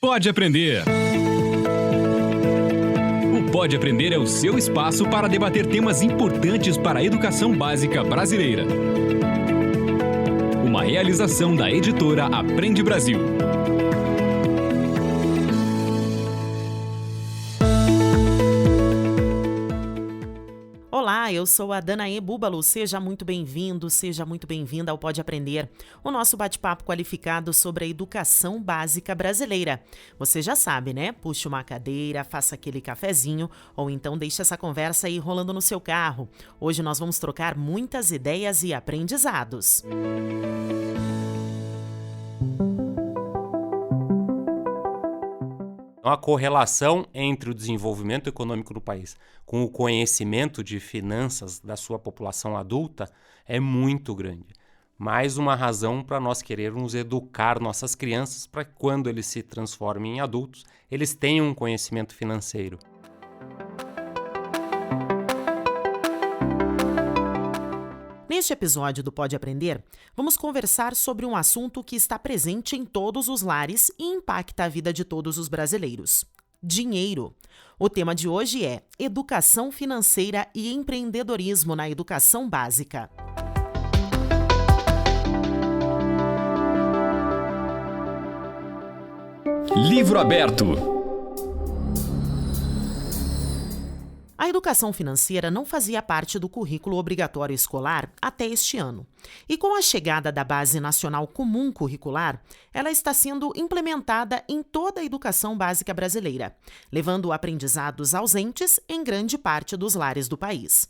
Pode Aprender. O Pode Aprender é o seu espaço para debater temas importantes para a educação básica brasileira. Uma realização da editora Aprende Brasil. Olá, eu sou a Danaê Búbalo, seja muito bem-vindo, seja muito bem-vinda ao Pode Aprender, o nosso bate-papo qualificado sobre a educação básica brasileira. Você já sabe, né? Puxe uma cadeira, faça aquele cafezinho ou então deixe essa conversa aí rolando no seu carro. Hoje nós vamos trocar muitas ideias e aprendizados. A correlação entre o desenvolvimento econômico do país com o conhecimento de finanças da sua população adulta é muito grande. Mais uma razão para nós querermos educar nossas crianças para que quando eles se transformem em adultos, eles tenham um conhecimento financeiro. Neste episódio do Pode Aprender, vamos conversar sobre um assunto que está presente em todos os lares e impacta a vida de todos os brasileiros: dinheiro. O tema de hoje é Educação Financeira e Empreendedorismo na Educação Básica. Livro aberto. A educação financeira não fazia parte do currículo obrigatório escolar até este ano. E com a chegada da Base Nacional Comum Curricular, ela está sendo implementada em toda a educação básica brasileira, levando aprendizados ausentes em grande parte dos lares do país.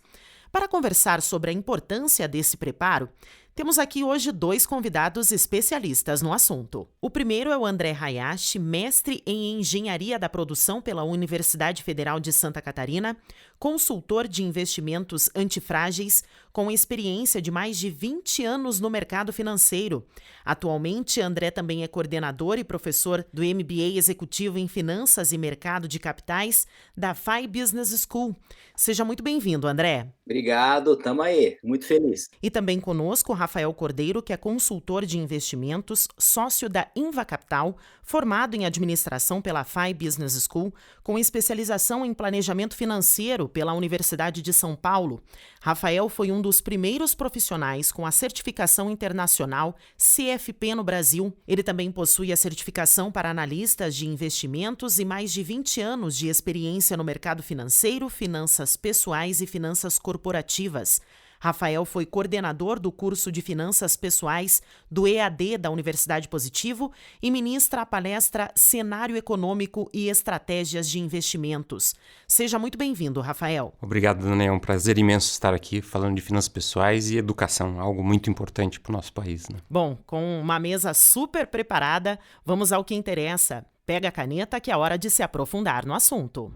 Para conversar sobre a importância desse preparo, temos aqui hoje dois convidados especialistas no assunto. O primeiro é o André Hayashi, mestre em Engenharia da Produção pela Universidade Federal de Santa Catarina, consultor de investimentos antifrágeis, com experiência de mais de 20 anos no mercado financeiro. Atualmente, André também é coordenador e professor do MBA Executivo em Finanças e Mercado de Capitais da FI Business School. Seja muito bem-vindo, André. Obrigado, tamo aí, muito feliz. E também conosco Rafael Cordeiro, que é consultor de investimentos, sócio da Inva Capital, formado em administração pela FI Business School, com especialização em planejamento financeiro pela Universidade de São Paulo. Rafael foi um dos primeiros profissionais com a certificação internacional CFP no Brasil. Ele também possui a certificação para analistas de investimentos e mais de 20 anos de experiência no mercado financeiro, finanças pessoais e finanças corporativas. Rafael foi coordenador do curso de Finanças Pessoais do EAD da Universidade Positivo e ministra a palestra Cenário Econômico e Estratégias de Investimentos. Seja muito bem-vindo, Rafael. Obrigado, Dana. É um prazer imenso estar aqui falando de finanças pessoais e educação, algo muito importante para o nosso país, né? Bom, com uma mesa super preparada, vamos ao que interessa. Pega a caneta que é hora de se aprofundar no assunto.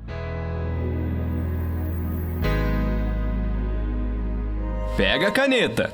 Pega a caneta.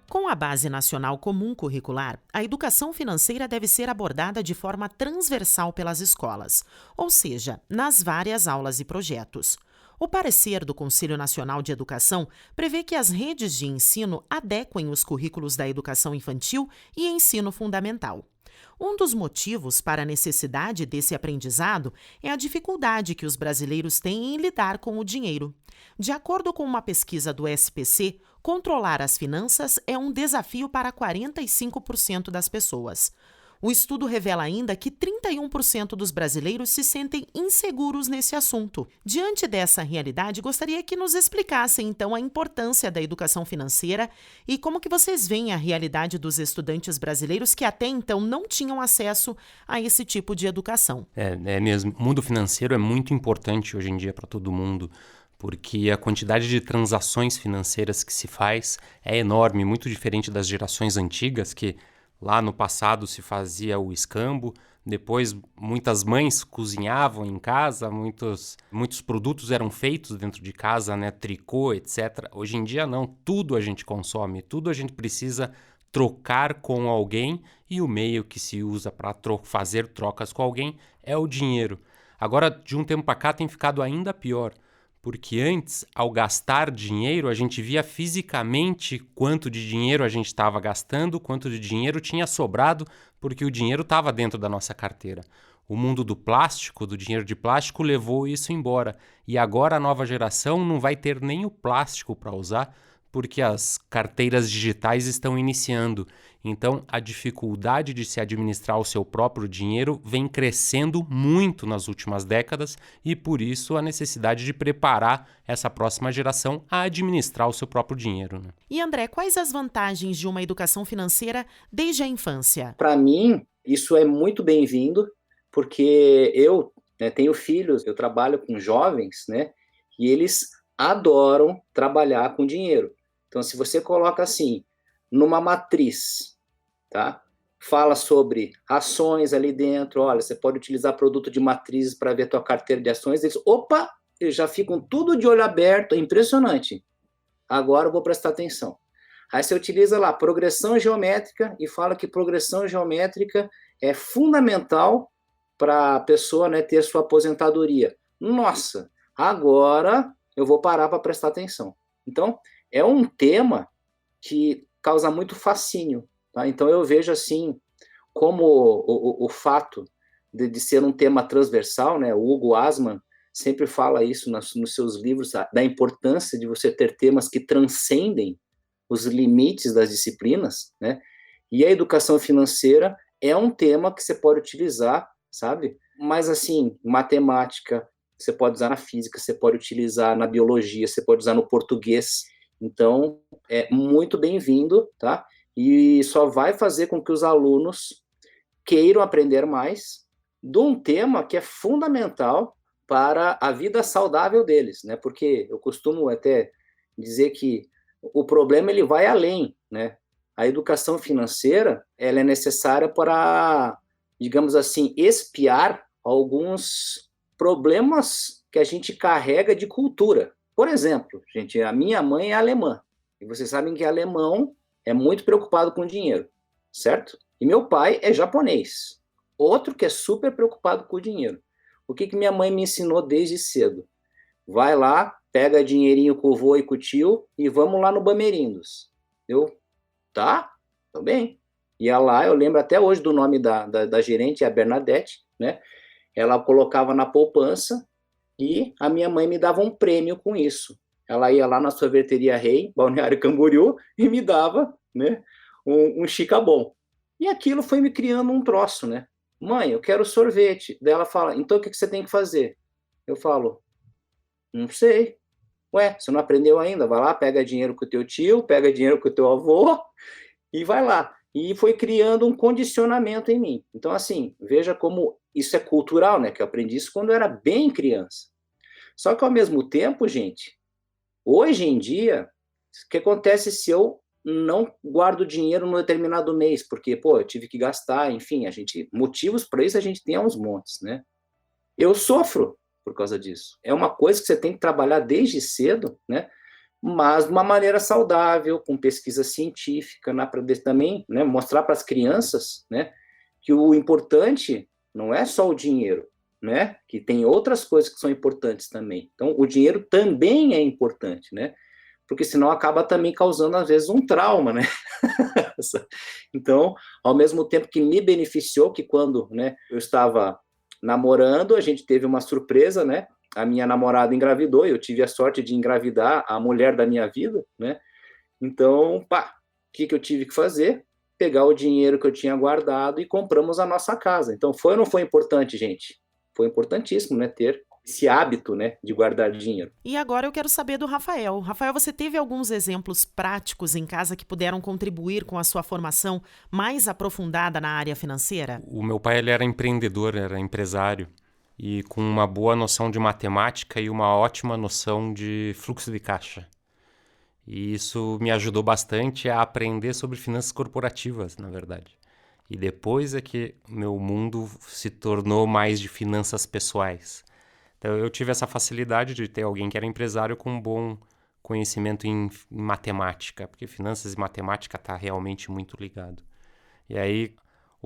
Com a Base Nacional Comum Curricular, a educação financeira deve ser abordada de forma transversal pelas escolas, ou seja, nas várias aulas e projetos. O parecer do Conselho Nacional de Educação prevê que as redes de ensino adequem os currículos da educação infantil e ensino fundamental. Um dos motivos para a necessidade desse aprendizado é a dificuldade que os brasileiros têm em lidar com o dinheiro. De acordo com uma pesquisa do SPC, controlar as finanças é um desafio para 45% das pessoas. O estudo revela ainda que 31% dos brasileiros se sentem inseguros nesse assunto. Diante dessa realidade, gostaria que nos explicassem, então, a importância da educação financeira e como que vocês veem a realidade dos estudantes brasileiros que até então não tinham acesso a esse tipo de educação. É mesmo. O mundo financeiro é muito importante hoje em dia para todo mundo, porque a quantidade de transações financeiras que se faz é enorme, muito diferente das gerações antigas que lá no passado se fazia o escambo, depois muitas mães cozinhavam em casa, muitos produtos eram feitos dentro de casa, né? Tricô, etc. Hoje em dia não, tudo a gente consome, tudo a gente precisa trocar com alguém e o meio que se usa para fazer trocas com alguém é o dinheiro. Agora, de um tempo para cá tem ficado ainda pior, Porque antes, ao gastar dinheiro, a gente via fisicamente quanto de dinheiro a gente estava gastando, quanto de dinheiro tinha sobrado, porque o dinheiro estava dentro da nossa carteira. O mundo do plástico, do dinheiro de plástico, levou isso embora. E agora a nova geração não vai ter nem o plástico para usar, porque as carteiras digitais estão iniciando. Então, a dificuldade de se administrar o seu próprio dinheiro vem crescendo muito nas últimas décadas e, por isso, a necessidade de preparar essa próxima geração a administrar o seu próprio dinheiro, né? E André, quais as vantagens de uma educação financeira desde a infância? Para mim, isso é muito bem-vindo, porque eu, né, tenho filhos, eu trabalho com jovens, né, e eles adoram trabalhar com dinheiro. Então, se você coloca assim, numa matriz, tá? Fala sobre ações ali dentro, olha, você pode utilizar produto de matrizes para ver a tua carteira de ações, eles, opa, eles já ficam tudo de olho aberto, é impressionante. Agora eu vou prestar atenção. Aí você utiliza lá progressão geométrica e fala que progressão geométrica é fundamental para a pessoa, né, ter sua aposentadoria. Nossa, agora eu vou parar para prestar atenção. Então, é um tema que causa muito fascínio. Tá? Então, eu vejo assim, como o fato de ser um tema transversal, né? O Hugo Asman sempre fala isso nos seus livros, da importância de você ter temas que transcendem os limites das disciplinas, né? E a educação financeira é um tema que você pode utilizar, sabe? Mas, assim, matemática, você pode usar na física, você pode utilizar na biologia, você pode usar no português. Então, é muito bem-vindo, tá? E só vai fazer com que os alunos queiram aprender mais de um tema que é fundamental para a vida saudável deles, né? Porque eu costumo até dizer que o problema ele vai além, né? A educação financeira, ela é necessária para, digamos assim, expiar alguns problemas que a gente carrega de cultura. Por exemplo, gente, a minha mãe é alemã, e vocês sabem que alemão é muito preocupado com dinheiro, certo? E meu pai é japonês, outro que é super preocupado com o dinheiro. O que minha mãe me ensinou desde cedo? Vai lá, pega dinheirinho com o vô e com o tio e vamos lá no Bamerindos. Eu, tá? Tô bem. Ia lá, eu lembro até hoje do nome da gerente, a Bernadette, né? Ela colocava na poupança e a minha mãe me dava um prêmio com isso. Ela ia lá na sorveteria Rei, Balneário Camboriú, e me dava, né, um Chicabom. E aquilo foi me criando um troço, né? Mãe, eu quero sorvete. Daí ela fala, então o que você tem que fazer? Eu falo, não sei. Ué, você não aprendeu ainda? Vai lá, pega dinheiro com o teu tio, pega dinheiro com o teu avô e vai lá. E foi criando um condicionamento em mim. Então, assim, veja como isso é cultural, né? Que eu aprendi isso quando eu era bem criança. Só que, ao mesmo tempo, gente, hoje em dia, o que acontece se eu não guardo dinheiro num determinado mês? Porque, pô, eu tive que gastar, enfim, motivos para isso a gente tem aos montes, né? Eu sofro por causa disso. É uma coisa que você tem que trabalhar desde cedo, né? Mas de uma maneira saudável, com pesquisa científica, para também, né, mostrar para as crianças, né, que o importante não é só o dinheiro, né, que tem outras coisas que são importantes também. Então, o dinheiro também é importante, né, porque senão acaba também causando, às vezes, um trauma, né. Então, ao mesmo tempo que me beneficiou, que quando, né, eu estava namorando, a gente teve uma surpresa, né, a minha namorada engravidou, eu tive a sorte de engravidar a mulher da minha vida, né? Então, o que eu tive que fazer? Pegar o dinheiro que eu tinha guardado e compramos a nossa casa. Então, foi ou não foi importante, gente? Foi importantíssimo, né? Ter esse hábito, né? De guardar dinheiro. E agora eu quero saber do Rafael. Rafael, você teve alguns exemplos práticos em casa que puderam contribuir com a sua formação mais aprofundada na área financeira? O meu pai, ele era empreendedor, era empresário. E com uma boa noção de matemática e uma ótima noção de fluxo de caixa. E isso me ajudou bastante a aprender sobre finanças corporativas, na verdade. E depois é que meu mundo se tornou mais de finanças pessoais. Então eu tive essa facilidade de ter alguém que era empresário com um bom conhecimento em matemática, porque finanças e matemática está realmente muito ligado. E aí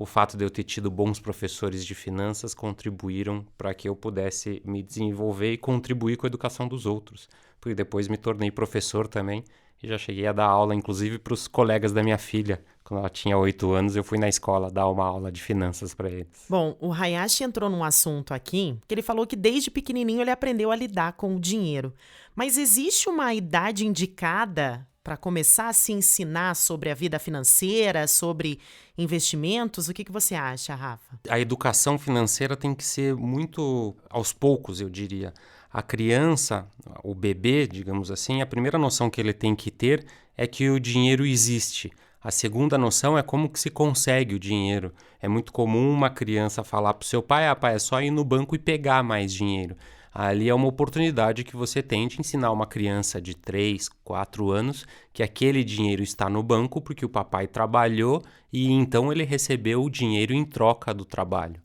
o fato de eu ter tido bons professores de finanças contribuíram para que eu pudesse me desenvolver e contribuir com a educação dos outros. Porque depois me tornei professor também e já cheguei a dar aula, inclusive, para os colegas da minha filha. Quando ela tinha 8 anos, eu fui na escola dar uma aula de finanças para eles. Bom, o Hayashi entrou num assunto aqui que ele falou que desde pequenininho ele aprendeu a lidar com o dinheiro. Mas existe uma idade indicada para começar a se ensinar sobre a vida financeira, sobre investimentos? O que você acha, Rafa? A educação financeira tem que ser muito aos poucos, eu diria. A criança, o bebê, digamos assim, a primeira noção que ele tem que ter é que o dinheiro existe. A segunda noção é como que se consegue o dinheiro. É muito comum uma criança falar para o seu pai, pai, é só ir no banco e pegar mais dinheiro. Ali é uma oportunidade que você tem de ensinar uma criança de 3, 4 anos que aquele dinheiro está no banco porque o papai trabalhou e então ele recebeu o dinheiro em troca do trabalho.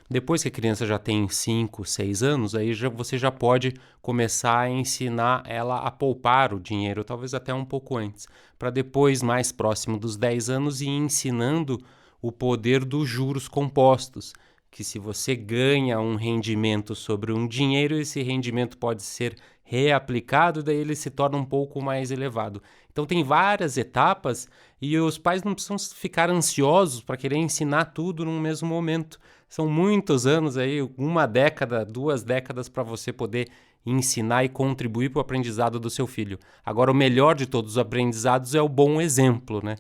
Depois que a criança já tem 5, 6 anos, aí você já pode começar a ensinar ela a poupar o dinheiro, talvez até um pouco antes, para depois, mais próximo dos 10 anos, ir ensinando o poder dos juros compostos, que se você ganha um rendimento sobre um dinheiro, esse rendimento pode ser reaplicado, daí ele se torna um pouco mais elevado. Então tem várias etapas e os pais não precisam ficar ansiosos para querer ensinar tudo no mesmo momento. São muitos anos aí, 1 década, 2 décadas para você poder ensinar e contribuir para o aprendizado do seu filho. Agora, o melhor de todos os aprendizados é o bom exemplo, né?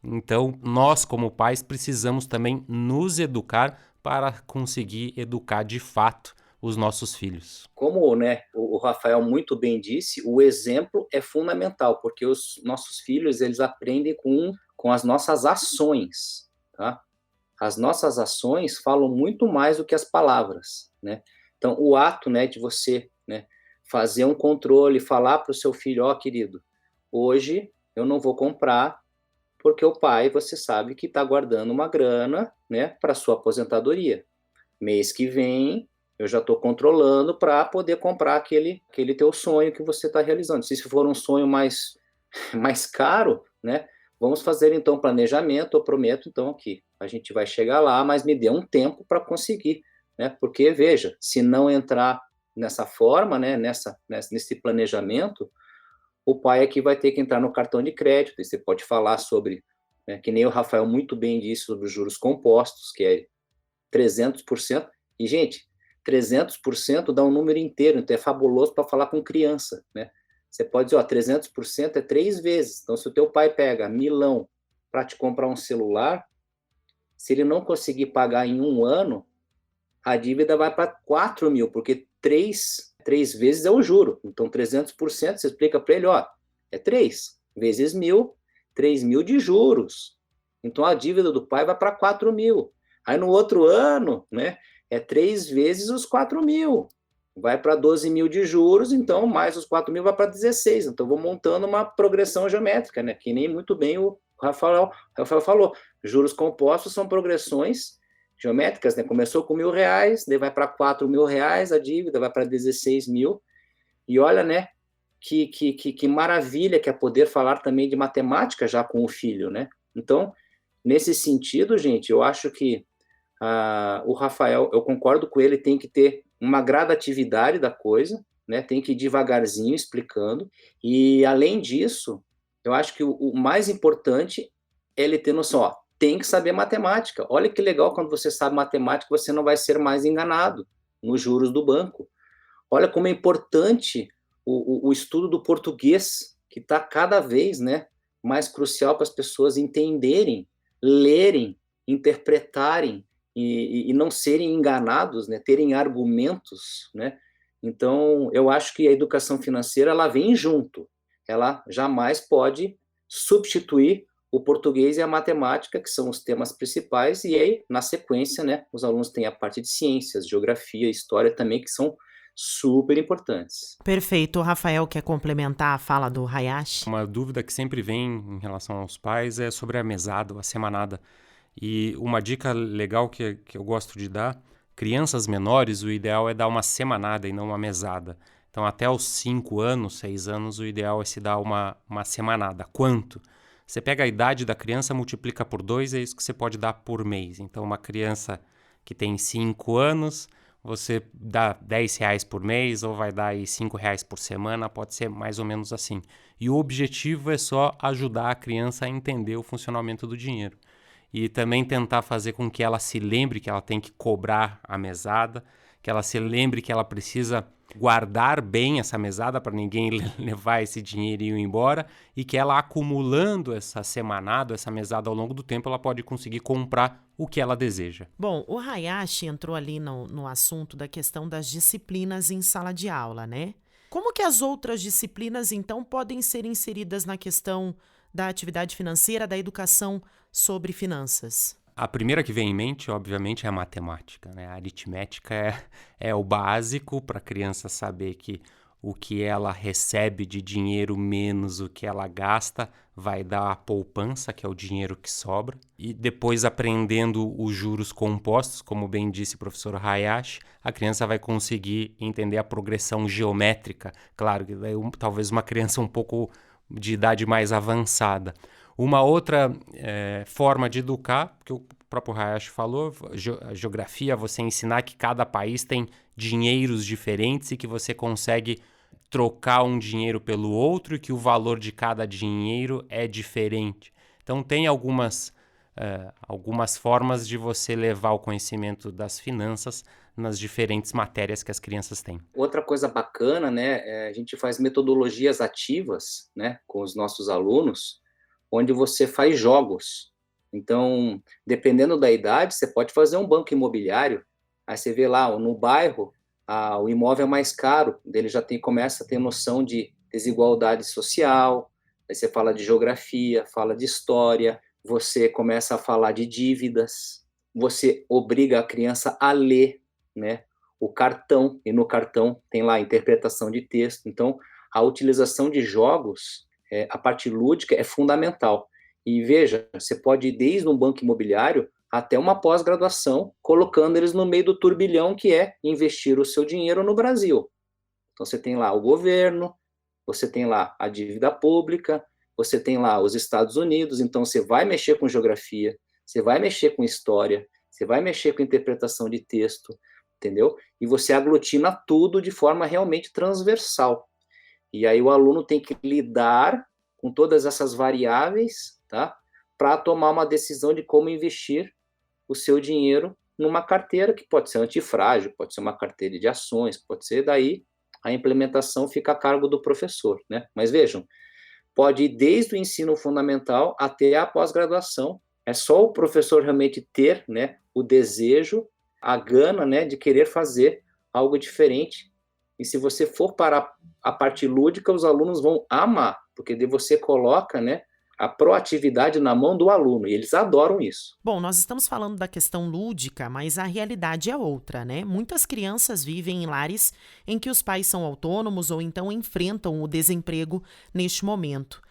Então, nós como pais precisamos também nos educar para conseguir educar de fato os nossos filhos. Como, né, o Rafael muito bem disse, o exemplo é fundamental, porque os nossos filhos, eles aprendem com as nossas ações, tá? As nossas ações falam muito mais do que as palavras, né? Então, o ato, né, de você, né, fazer um controle, falar para o seu filho, querido, hoje eu não vou comprar, porque o pai, você sabe que está guardando uma grana, né, para sua aposentadoria. Mês que vem, eu já estou controlando para poder comprar aquele teu sonho que você está realizando. Se for um sonho mais caro, né, vamos fazer então planejamento. Eu prometo então que a gente vai chegar lá, mas me dê um tempo para conseguir, né? Porque veja, se não entrar nessa forma, né, nesse planejamento, o pai aqui vai ter que entrar no cartão de crédito. E você pode falar sobre, né, que nem o Rafael muito bem disse, sobre os juros compostos, que é 300%. E, gente, 300% dá um número inteiro, então é fabuloso para falar com criança, né? Você pode dizer, 300% é 3 vezes. Então, se o teu pai pega 1.000 para te comprar um celular, se ele não conseguir pagar em 1 ano, a dívida vai para 4.000, porque 3 vezes é o juro. Então, 300%, você explica para ele, é 3 vezes 1.000, 3.000 de juros. Então, a dívida do pai vai para 4.000. Aí, no outro ano, né, é 3 vezes os 4.000. Vai para 12.000 de juros, então, mais os 4.000 vai para 16. Então, vou montando uma progressão geométrica, né, que nem muito bem o Rafael falou. Juros compostos são progressões geométricas, né? Começou com R$1.000, daí vai para R$4.000 a dívida, vai para 16.000. E olha, né, que maravilha que é poder falar também de matemática já com o filho, né? Então, nesse sentido, gente, eu acho que o Rafael, eu concordo com ele, tem que ter uma gradatividade da coisa, né? Tem que ir devagarzinho explicando. E, além disso, eu acho que o mais importante é ele ter noção, tem que saber matemática. Olha que legal, quando você sabe matemática, você não vai ser mais enganado nos juros do banco. Olha como é importante o estudo do português, que está cada vez, né, mais crucial para as pessoas entenderem, lerem, interpretarem e não serem enganados, né, terem argumentos, né? Então, eu acho que a educação financeira, ela vem junto. Ela jamais pode substituir o português e a matemática, que são os temas principais, e aí, na sequência, né, os alunos têm a parte de ciências, geografia, história também, que são super importantes. Perfeito. O Rafael quer complementar a fala do Hayashi? Uma dúvida que sempre vem em relação aos pais é sobre a mesada, a semanada. E uma dica legal que eu gosto de dar, crianças menores, o ideal é dar uma semanada e não uma mesada. Então, até os 5 anos, 6 anos, o ideal é se dar uma semanada. Quanto? Você pega a idade da criança, multiplica por 2, é isso que você pode dar por mês. Então, uma criança que tem 5 anos, você dá R$10 por mês ou vai dar aí R$5 por semana, pode ser mais ou menos assim. E o objetivo é só ajudar a criança a entender o funcionamento do dinheiro. E também tentar fazer com que ela se lembre que ela tem que cobrar a mesada, que ela se lembre que ela precisa guardar bem essa mesada para ninguém levar esse dinheirinho embora e que ela acumulando essa semanada, essa mesada ao longo do tempo, ela pode conseguir comprar o que ela deseja. Bom, o Hayashi entrou ali no assunto da questão das disciplinas em sala de aula, né? Como que as outras disciplinas, então, podem ser inseridas na questão da atividade financeira, da educação sobre finanças? A primeira que vem em mente, obviamente, é a matemática, né? A aritmética é o básico para a criança saber que o que ela recebe de dinheiro menos o que ela gasta vai dar a poupança, que é o dinheiro que sobra. E depois, aprendendo os juros compostos, como bem disse o professor Hayashi, a criança vai conseguir entender a progressão geométrica. Claro, que talvez uma criança um pouco de idade mais avançada. Uma outra forma de educar, que o próprio Hayashi falou, a geografia, você ensinar que cada país tem dinheiros diferentes e que você consegue trocar um dinheiro pelo outro e que o valor de cada dinheiro é diferente. Então, tem algumas formas de você levar o conhecimento das finanças nas diferentes matérias que as crianças têm. Outra coisa bacana, né, a gente faz metodologias ativas, né, com os nossos alunos, onde você faz jogos. Então, dependendo da idade, você pode fazer um banco imobiliário. Aí você vê lá, no bairro, o imóvel é mais caro, ele já começa a ter noção de desigualdade social, aí você fala de geografia, fala de história, você começa a falar de dívidas, você obriga a criança a ler, né, o cartão, e no cartão tem lá a interpretação de texto. Então, a utilização de jogos, a parte lúdica é fundamental. E veja, você pode ir desde um banco imobiliário até uma pós-graduação, colocando eles no meio do turbilhão que é investir o seu dinheiro no Brasil. Então, você tem lá o governo, você tem lá a dívida pública, você tem lá os Estados Unidos. Então, você vai mexer com geografia, você vai mexer com história, você vai mexer com interpretação de texto, entendeu? E você aglutina tudo de forma realmente transversal. E aí o aluno tem que lidar com todas essas variáveis, tá? Para tomar uma decisão de como investir o seu dinheiro numa carteira que pode ser antifrágil, pode ser uma carteira de ações, pode ser, daí a implementação fica a cargo do professor, né? Mas vejam, pode ir desde o ensino fundamental até a pós-graduação. É só o professor realmente ter, né, o desejo, a gana, né, de querer fazer algo diferente. E se você for para a parte lúdica, os alunos vão amar, porque daí você coloca, né, a proatividade na mão do aluno, e eles adoram isso. Bom, nós estamos falando da questão lúdica, mas a realidade é outra, né? Muitas crianças vivem em lares em que os pais são autônomos ou então enfrentam o desemprego neste momento.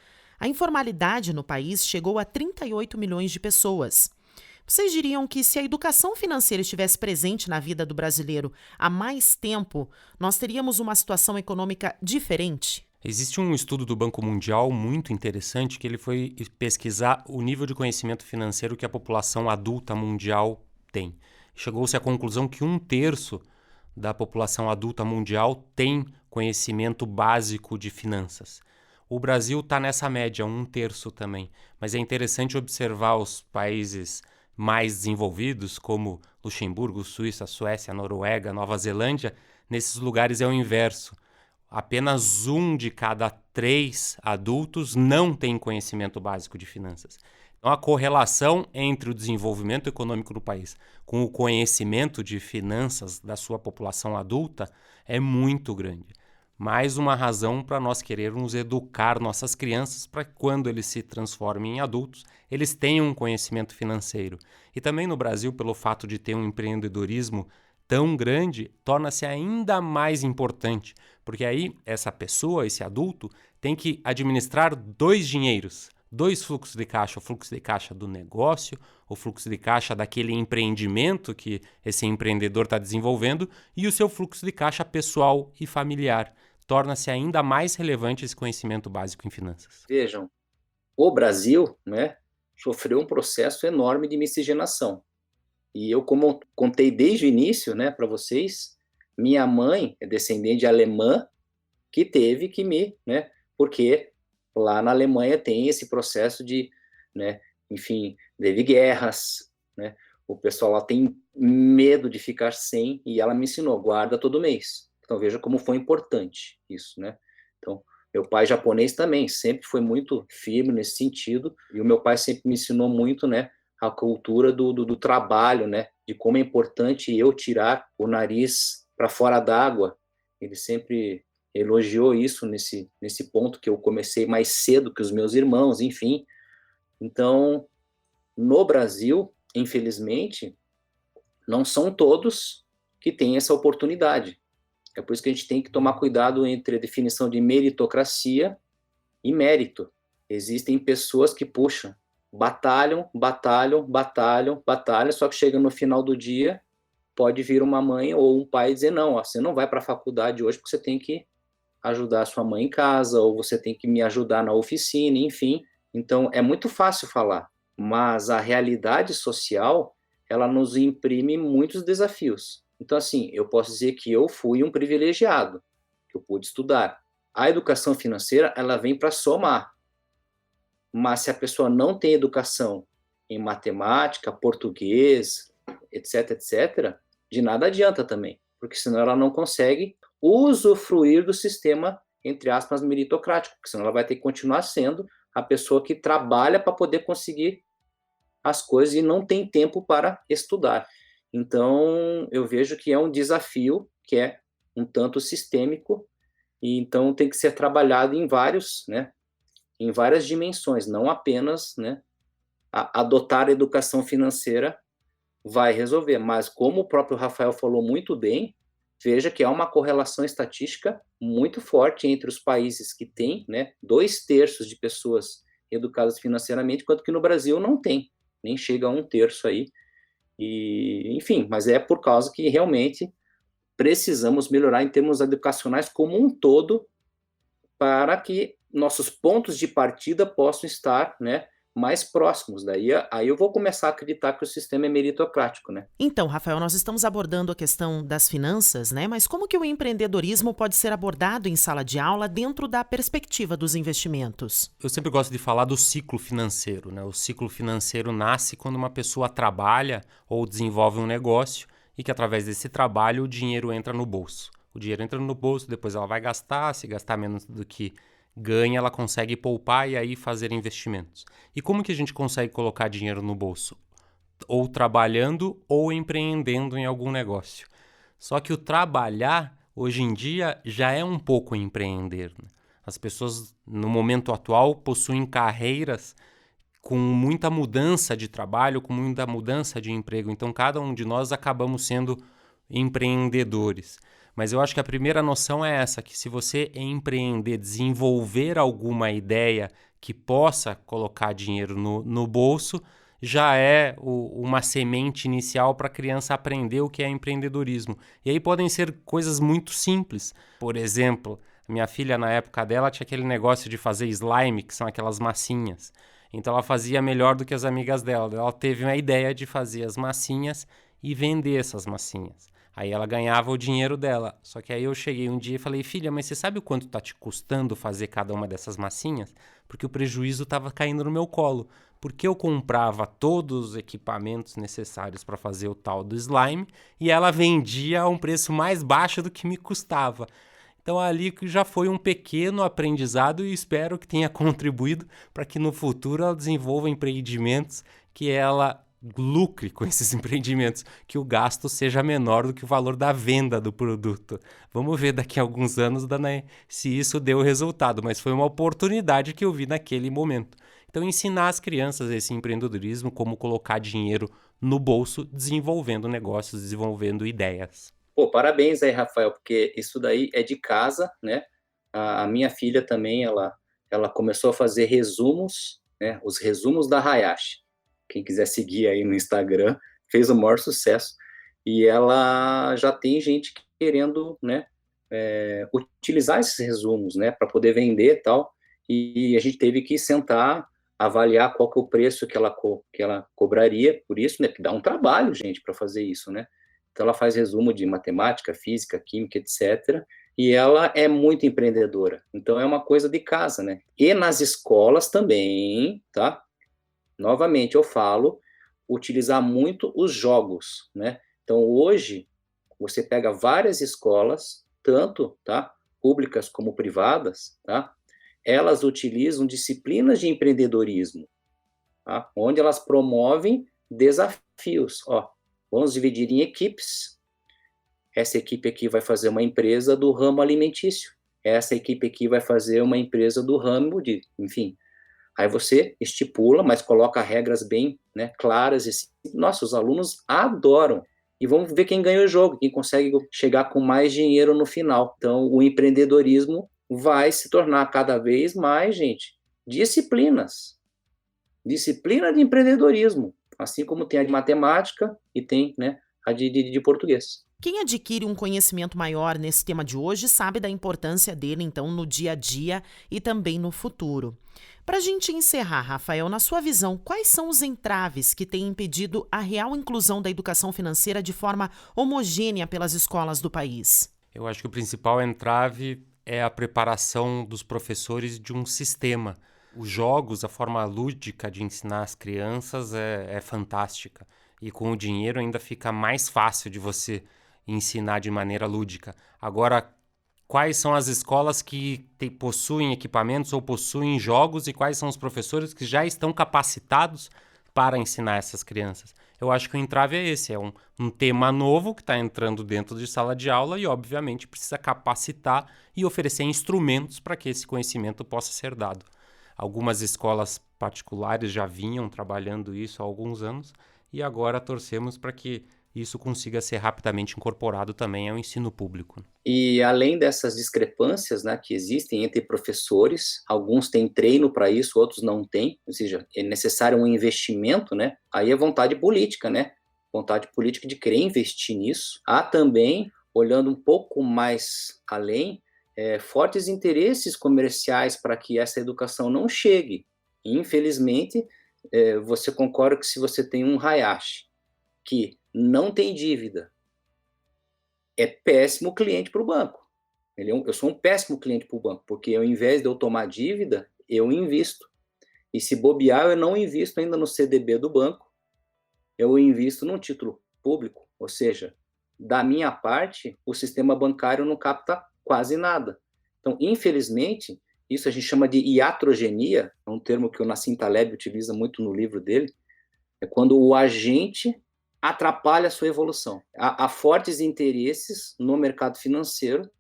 A informalidade no país chegou a 38 milhões de pessoas. Vocês diriam que se a educação financeira estivesse presente na vida do brasileiro há mais tempo, nós teríamos uma situação econômica diferente? Existe um estudo do Banco Mundial muito interessante que ele foi pesquisar o nível de conhecimento financeiro que a população adulta mundial tem. Chegou-se à conclusão que 1/3 da população adulta mundial tem conhecimento básico de finanças. O Brasil está nessa média, 1/3 também. Mas é interessante observar os países mais desenvolvidos, como Luxemburgo, Suíça, Suécia, Noruega, Nova Zelândia. Nesses lugares é o inverso. Apenas 1 de cada 3 adultos não tem conhecimento básico de finanças. Então, a correlação entre o desenvolvimento econômico do país com o conhecimento de finanças da sua população adulta é muito grande. Mais uma razão para nós querermos educar nossas crianças para que, quando eles se transformem em adultos, eles tenham um conhecimento financeiro. E também no Brasil, pelo fato de ter um empreendedorismo tão grande, torna-se ainda mais importante, porque aí essa pessoa, esse adulto, tem que administrar 2 dinheiros, 2 fluxos de caixa, o fluxo de caixa do negócio, o fluxo de caixa daquele empreendimento que esse empreendedor está desenvolvendo e o seu fluxo de caixa pessoal e familiar. Torna-se ainda mais relevante esse conhecimento básico em finanças. Vejam, o Brasil, né, sofreu um processo enorme de miscigenação. E eu, como contei desde o início, né, para vocês, minha mãe é descendente alemã que teve que me, né, porque lá na Alemanha tem esse processo de, né, enfim, teve guerras, né, o pessoal lá tem medo de ficar sem, e ela me ensinou, guarda todo mês. Então veja como foi importante isso, né? Então, meu pai japonês também sempre foi muito firme nesse sentido, e o meu pai sempre me ensinou muito, né, a cultura do trabalho, né, de como é importante eu tirar o nariz para fora d'água. Ele sempre elogiou isso nesse ponto que eu comecei mais cedo que os meus irmãos, enfim. Então, no Brasil, infelizmente, não são todos que têm essa oportunidade. É por isso que a gente tem que tomar cuidado entre a definição de meritocracia e mérito. Existem pessoas que puxam, batalham, batalham, batalham, batalham, só que chega no final do dia, pode vir uma mãe ou um pai dizer, não, ó, você não vai para a faculdade hoje porque você tem que ajudar a sua mãe em casa, ou você tem que me ajudar na oficina, enfim. Então, é muito fácil falar, mas a realidade social, ela nos imprime muitos desafios. Então, assim, eu posso dizer que eu fui um privilegiado, que eu pude estudar. A educação financeira, ela vem para somar, mas se a pessoa não tem educação em matemática, português, etc, etc, de nada adianta também, porque senão ela não consegue usufruir do sistema, entre aspas, meritocrático, porque senão ela vai ter que continuar sendo a pessoa que trabalha para poder conseguir as coisas e não tem tempo para estudar. Então, eu vejo que é um desafio que é um tanto sistêmico, e então tem que ser trabalhado em vários, né, em várias dimensões, não apenas, né, adotar a educação financeira vai resolver, mas como o próprio Rafael falou muito bem, veja que há uma correlação estatística muito forte entre os países que têm, né, 2/3 de pessoas educadas financeiramente, enquanto que no Brasil não tem, nem chega a 1/3 aí, e enfim, mas é por causa que realmente precisamos melhorar em termos educacionais como um todo, para que nossos pontos de partida possam estar, né, mais próximos. Daí aí eu vou começar a acreditar que o sistema é meritocrático, né? Então, Rafael, nós estamos abordando a questão das finanças, né? Mas como que o empreendedorismo pode ser abordado em sala de aula dentro da perspectiva dos investimentos? Eu sempre gosto de falar do ciclo financeiro, né? O ciclo financeiro nasce quando uma pessoa trabalha ou desenvolve um negócio e que através desse trabalho o dinheiro entra no bolso. O dinheiro entra no bolso, depois ela vai gastar, se gastar menos do que ganha, ela consegue poupar e aí fazer investimentos. E como que a gente consegue colocar dinheiro no bolso? Ou trabalhando ou empreendendo em algum negócio. Só que o trabalhar, hoje em dia, já é um pouco empreender, né? As pessoas, no momento atual, possuem carreiras com muita mudança de trabalho, com muita mudança de emprego. Então, cada um de nós acabamos sendo empreendedores. Mas eu acho que a primeira noção é essa, que se você empreender, desenvolver alguma ideia que possa colocar dinheiro no bolso, já é uma semente inicial para a criança aprender o que é empreendedorismo. E aí podem ser coisas muito simples. Por exemplo, minha filha, na época dela, tinha aquele negócio de fazer slime, que são aquelas massinhas. Então ela fazia melhor do que as amigas dela. Ela teve uma ideia de fazer as massinhas e vender essas massinhas. Aí ela ganhava o dinheiro dela. Só que aí eu cheguei um dia e falei, filha, mas você sabe o quanto está te custando fazer cada uma dessas massinhas? Porque o prejuízo estava caindo no meu colo. Porque eu comprava todos os equipamentos necessários para fazer o tal do slime e ela vendia a um preço mais baixo do que me custava. Então ali já foi um pequeno aprendizado e espero que tenha contribuído para que no futuro ela desenvolva empreendimentos que ela lucre com esses empreendimentos, que o gasto seja menor do que o valor da venda do produto. Vamos ver daqui a alguns anos, Danae, se isso deu resultado, mas foi uma oportunidade que eu vi naquele momento. Então, ensinar as crianças esse empreendedorismo, como colocar dinheiro no bolso, desenvolvendo negócios, desenvolvendo ideias. Pô, parabéns aí, Rafael, porque isso daí é de casa, né? A minha filha também, ela começou a fazer resumos, né? Os resumos da Hayashi. Quem quiser seguir aí no Instagram, fez o maior sucesso. E ela já tem gente querendo, né, utilizar esses resumos, né, para poder vender e tal. E a gente teve que sentar avaliar qual que é o preço que ela cobraria por isso, né? Que dá um trabalho, gente, para fazer isso, né? Então, ela faz resumo de matemática, física, química, etc., e ela é muito empreendedora. Então, é uma coisa de casa, né? E nas escolas também, tá? Novamente, eu falo, utilizar muito os jogos, né? Então, hoje, você pega várias escolas, tanto, tá? Públicas como privadas, tá? Elas utilizam disciplinas de empreendedorismo, tá? Onde elas promovem desafios. Ó, vamos dividir em equipes. Essa equipe aqui vai fazer uma empresa do ramo alimentício. Essa equipe aqui vai fazer uma empresa do ramo de, enfim. Aí você estipula, mas coloca regras bem, né, claras. Nossa, os alunos adoram. E vamos ver quem ganha o jogo, quem consegue chegar com mais dinheiro no final. Então, o empreendedorismo vai se tornar cada vez mais, gente, disciplinas. Disciplina de empreendedorismo. Assim como tem a de matemática e tem, né, a de português. Quem adquire um conhecimento maior nesse tema de hoje sabe da importância dele, então, no dia a dia e também no futuro. Para a gente encerrar, Rafael, na sua visão, quais são os entraves que têm impedido a real inclusão da educação financeira de forma homogênea pelas escolas do país? Eu acho que o principal entrave é a preparação dos professores de um sistema. Os jogos, a forma lúdica de ensinar as crianças é fantástica. E com o dinheiro ainda fica mais fácil de você ensinar de maneira lúdica. Agora, quais são as escolas que possuem equipamentos ou possuem jogos e quais são os professores que já estão capacitados para ensinar essas crianças? Eu acho que o entrave é esse, é um tema novo que está entrando dentro de sala de aula e, obviamente, precisa capacitar e oferecer instrumentos para que esse conhecimento possa ser dado. Algumas escolas particulares já vinham trabalhando isso há alguns anos e agora torcemos para que isso consiga ser rapidamente incorporado também ao ensino público. E além dessas discrepâncias, né, que existem entre professores, alguns têm treino para isso, outros não têm, ou seja, é necessário um investimento, né? Aí é vontade política, né? Vontade política de querer investir nisso. Há também, olhando um pouco mais além, fortes interesses comerciais para que essa educação não chegue. E, infelizmente, você concorda que se você tem um Hayashi que não tem dívida, é péssimo cliente para o banco. Eu sou um péssimo cliente para o banco, porque ao invés de eu tomar dívida, eu invisto. E se bobear, eu não invisto ainda no CDB do banco, eu invisto num título público, ou seja, da minha parte, o sistema bancário não capta quase nada. Então, infelizmente, isso a gente chama de iatrogenia, é um termo que o Nassim Taleb utiliza muito no livro dele, é quando o agente atrapalha a sua evolução. Há fortes interesses no mercado financeiro,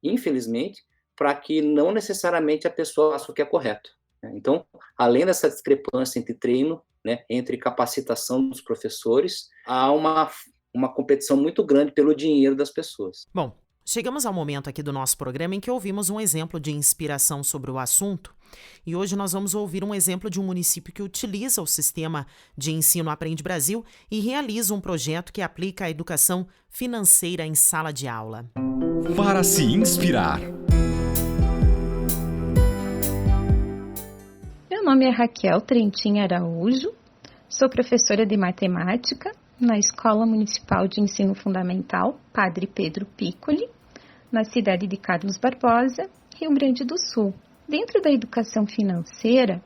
infelizmente, para que não necessariamente a pessoa faça o que é correto. Então, além dessa discrepância entre treino, né, entre capacitação dos professores, há uma competição muito grande pelo dinheiro das pessoas. Bom, chegamos ao momento aqui do nosso programa em que ouvimos um exemplo de inspiração sobre o assunto e hoje nós vamos ouvir um exemplo de um município que utiliza o sistema de ensino Aprende Brasil e realiza um projeto que aplica a educação financeira em sala de aula. Para se inspirar. Meu nome é Raquel Trentin Araújo, sou professora de matemática na Escola Municipal de Ensino Fundamental Padre Pedro Piccoli, na cidade de Carlos Barbosa, Rio Grande do Sul. Dentro da educação financeira,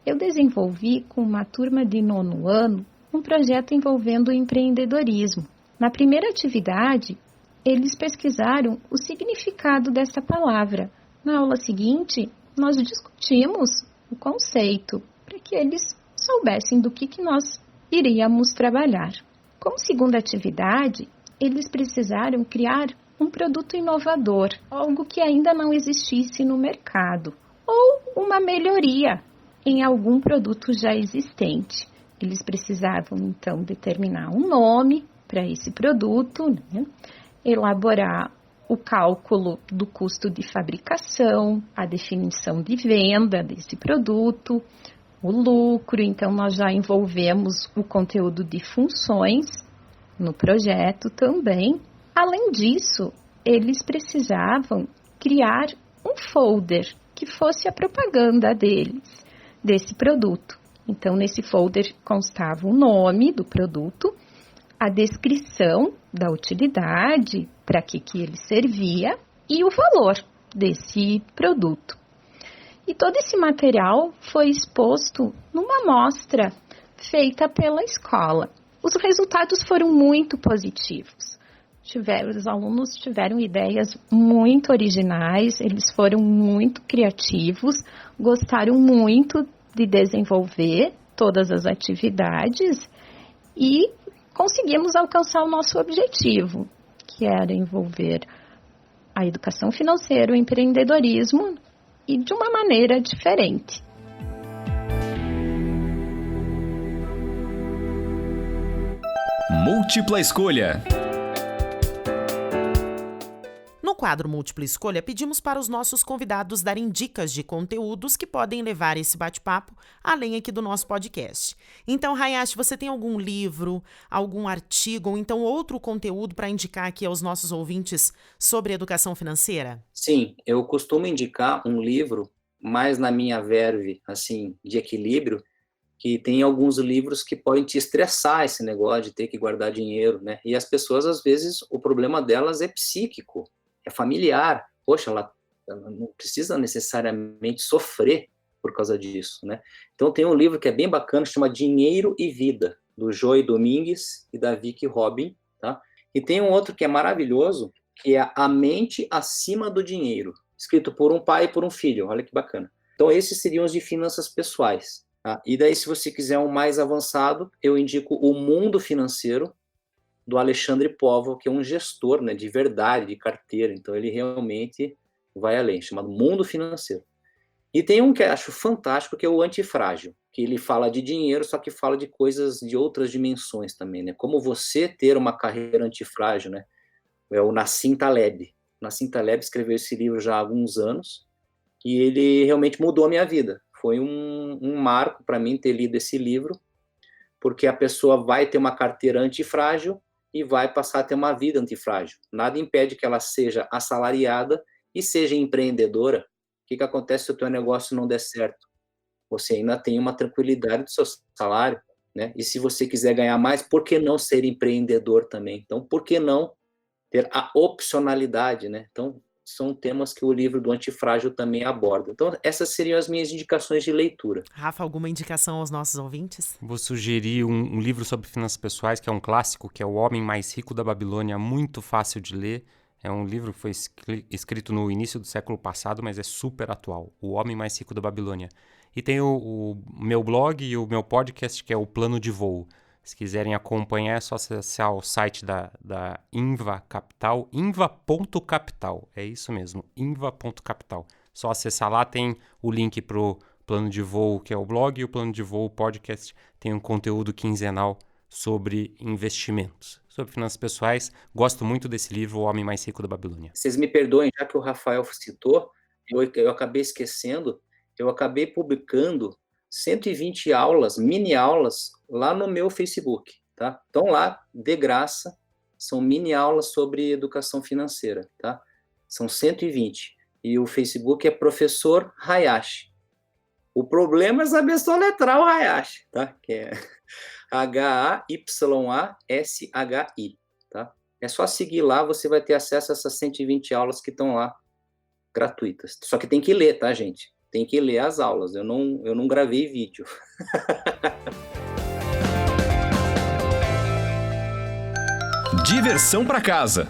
eu desenvolvi com uma turma de 9º ano um projeto envolvendo o empreendedorismo. Na primeira atividade, eles pesquisaram o significado dessa palavra. Na aula seguinte, nós discutimos o conceito para que eles soubessem do que nós iríamos trabalhar. Como segunda atividade, eles precisaram criar um produto inovador, algo que ainda não existisse no mercado, ou uma melhoria em algum produto já existente. Eles precisavam, então, determinar um nome para esse produto, né? Elaborar o cálculo do custo de fabricação, a definição de venda desse produto, o lucro. Então, nós já envolvemos o conteúdo de funções no projeto também. Além disso, eles precisavam criar um folder que fosse a propaganda deles. desse produto. Então, nesse folder constava o nome do produto, a descrição da utilidade, para que ele servia e o valor desse produto. E todo esse material foi exposto numa amostra feita pela escola. Os resultados foram muito positivos. Os alunos tiveram ideias muito originais, eles foram muito criativos, gostaram muito de desenvolver todas as atividades e conseguimos alcançar o nosso objetivo, que era envolver a educação financeira, o empreendedorismo e de uma maneira diferente. Múltipla escolha. No quadro Múltipla Escolha, pedimos para os nossos convidados darem dicas de conteúdos que podem levar esse bate-papo além aqui do nosso podcast. Então, Hayashi, você tem algum livro, algum artigo ou então outro conteúdo para indicar aqui aos nossos ouvintes sobre educação financeira? Sim, eu costumo indicar um livro, mais na minha verve, assim, de equilíbrio, que tem alguns livros que podem te estressar esse negócio de ter que guardar dinheiro, né? E as pessoas, às vezes, o problema delas é psíquico, é familiar. Poxa, ela não precisa necessariamente sofrer por causa disso, né? Então tem um livro que é bem bacana, chama Dinheiro e Vida, do Joey Domingues e da Vicky Robin, tá? E tem um outro que é maravilhoso, que é A Mente Acima do Dinheiro, escrito por um pai e por um filho, olha que bacana. Então esses seriam os de finanças pessoais. Tá? E daí, se você quiser um mais avançado, eu indico O Mundo Financeiro, do Alexandre Povo, que é um gestor, né, de verdade, de carteira. Então, ele realmente vai além, chamado Mundo Financeiro. E tem um que eu acho fantástico, que é o Antifrágil, que ele fala de dinheiro, só que fala de coisas de outras dimensões também, né? Como você ter uma carreira antifrágil, né? É o Nassim Taleb. Nassim Taleb escreveu esse livro já há alguns anos, e ele realmente mudou a minha vida. Foi um marco para mim ter lido esse livro, porque a pessoa vai ter uma carteira antifrágil e vai passar a ter uma vida antifrágil. Nada impede que ela seja assalariada e seja empreendedora. O que acontece se o teu negócio não der certo? Você ainda tem uma tranquilidade do seu salário, né? E se você quiser ganhar mais, por que não ser empreendedor também? Então, por que não ter a opcionalidade, né? Então, são temas que o livro do Antifrágil também aborda. Então, essas seriam as minhas indicações de leitura. Rafa, alguma indicação aos nossos ouvintes? Vou sugerir um livro sobre finanças pessoais, que é um clássico, que é O Homem Mais Rico da Babilônia, muito fácil de ler. É um livro que foi escrito no início do século passado, mas é super atual. O Homem Mais Rico da Babilônia. E tem o meu blog e o meu podcast, que é o Plano de Voo. Se quiserem acompanhar, é só acessar o site da Inva Capital, inva.capital, é isso mesmo, inva.capital. Só acessar lá, tem o link para o Plano de Voo, que é o blog, e o Plano de Voo podcast tem um conteúdo quinzenal sobre investimentos, sobre finanças pessoais. Gosto muito desse livro, O Homem Mais Rico da Babilônia. Vocês me perdoem, já que o Rafael citou, eu acabei esquecendo, eu acabei publicando 120 aulas, mini aulas, lá no meu Facebook, tá? Então lá, de graça, são mini aulas sobre educação financeira, tá? São 120. E o Facebook é Professor Hayashi. O problema é saber soletrar o Hayashi, tá? Que é Hayyashi, tá? É só seguir lá, você vai ter acesso a essas 120 aulas que estão lá, gratuitas. Só que tem que ler, tá, gente? Tem que ler as aulas, eu não gravei vídeo. Diversão para casa.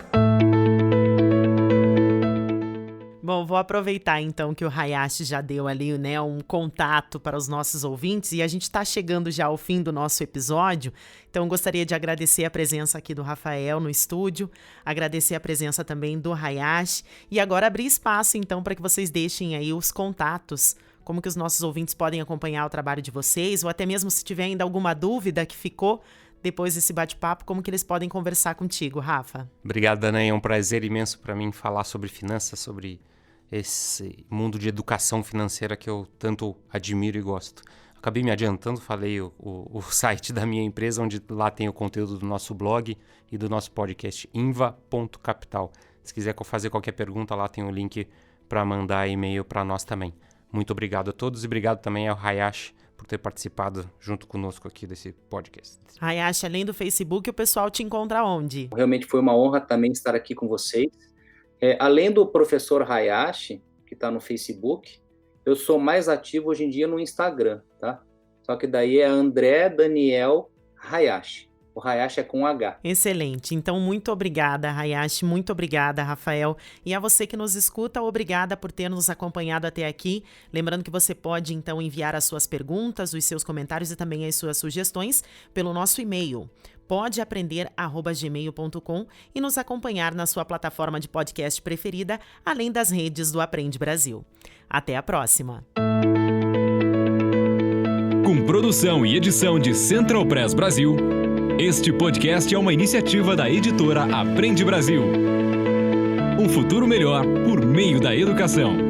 Bom, vou aproveitar então que o Hayashi já deu ali, né, um contato para os nossos ouvintes e a gente está chegando já ao fim do nosso episódio, então gostaria de agradecer a presença aqui do Rafael no estúdio, agradecer a presença também do Hayashi e agora abrir espaço então para que vocês deixem aí os contatos, como que os nossos ouvintes podem acompanhar o trabalho de vocês ou até mesmo se tiver ainda alguma dúvida que ficou depois desse bate-papo, como que eles podem conversar contigo, Rafa? Obrigado, Dana, é um prazer imenso para mim falar sobre finanças, sobre esse mundo de educação financeira que eu tanto admiro e gosto. Acabei me adiantando, falei o site da minha empresa, onde lá tem o conteúdo do nosso blog e do nosso podcast, inva.capital. Se quiser fazer qualquer pergunta, lá tem o link para mandar e-mail para nós também. Muito obrigado a todos e obrigado também ao Hayashi por ter participado junto conosco aqui desse podcast. Hayashi, além do Facebook, o pessoal te encontra onde? Realmente foi uma honra também estar aqui com vocês. Além do professor Hayashi, que está no Facebook, eu sou mais ativo hoje em dia no Instagram, tá? Só que daí é André Daniel Hayashi. O Hayashi é com H. Excelente. Então, muito obrigada, Hayashi. Muito obrigada, Rafael. E a você que nos escuta, obrigada por ter nos acompanhado até aqui. Lembrando que você pode, então, enviar as suas perguntas, os seus comentários e também as suas sugestões pelo nosso e-mail, podeaprender@gmail.com, e nos acompanhar na sua plataforma de podcast preferida, além das redes do Aprende Brasil. Até a próxima! Com produção e edição de Central Press Brasil, este podcast é uma iniciativa da editora Aprende Brasil. Um futuro melhor por meio da educação.